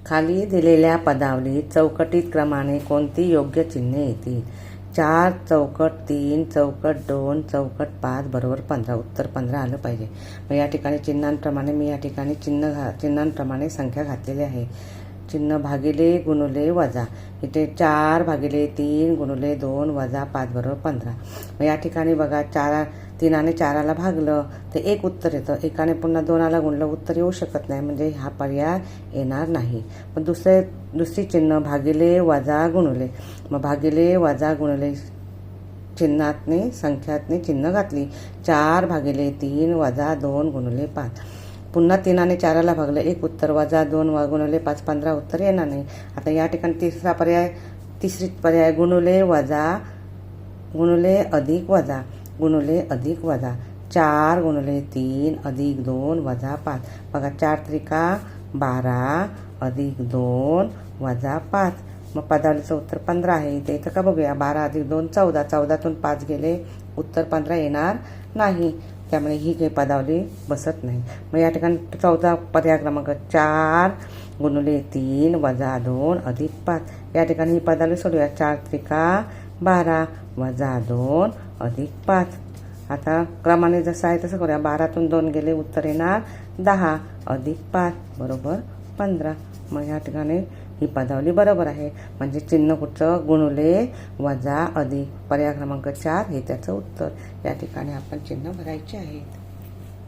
खाली दिलेल्या पदावलीत चौकटीत क्रमाने कोणती योग्य चिन्हे येतील? 4 चौकट 3 चौकट 2 चौकट 5 बरोबर 15. उत्तर 15 आलं पाहिजे. मग या ठिकाणी चिन्हांप्रमाणे मी या ठिकाणी चिन्हांप्रमाणे संख्या घातलेली आहे. चिन्ह भागिले गुणुले वजा. इथे 4 भागिले 3 गुणुले 2 वजा 5 बरोबर 15. मग या ठिकाणी बघा 3 4 भागलं तर 1 उत्तर येतं. 1 पुन्हा 2 गुणलं उत्तर येऊ शकत नाही, म्हणजे हा पर्याय येणार नाही. पण दुसरी चिन्ह भागिले वजा गुणुले. मग भागिले वजा गुणुले चिन्हातनी संख्यातनी चिन्ह घातली. 4 भागिले 3 वजा 2 गुणुले 5. पुन्हा 3 4 भागलं 1 उत्तर वजा 2 गुणुले 5 15 उत्तर येणार नाही. आता या ठिकाणी तिसरी पर्याय गुणुले वजा गुणुले अधिक वजा गुणुले अधिक वजा. 4 गुणुले 3 अधिक 2 वजा 5. बघा 4 त्रिका 12 अधिक 2 वजा 5. मग पदावलीचं उत्तर 15 आहे. इथं का बघूया 12 अधिक 2 14. 14तून 5 गेले उत्तर 15 येणार नाही. त्यामुळे ही काही पदावली बसत नाही. मग या ठिकाणी 14 पर्याय क्रमांक 4 गुणुले 3 वजा 2 अधिक 5. या ठिकाणी ही पदावली सोडूया. 4 त्रिका 12 वजा 2 अधिक 5. आता क्रमाने जसं आहे तसं करूया. 12तून 2 गेले उत्तर येणार 10 अधिक 5 बरोबर 15. मग या ठिकाणी ही पदावली बरोबर आहे. म्हणजे चिन्ह कुठचं? गुणुले वजा अधिक पर्याय क्रमांक 4 हे त्याचं उत्तर. या ठिकाणी आपण चिन्ह भरायचे आहेत.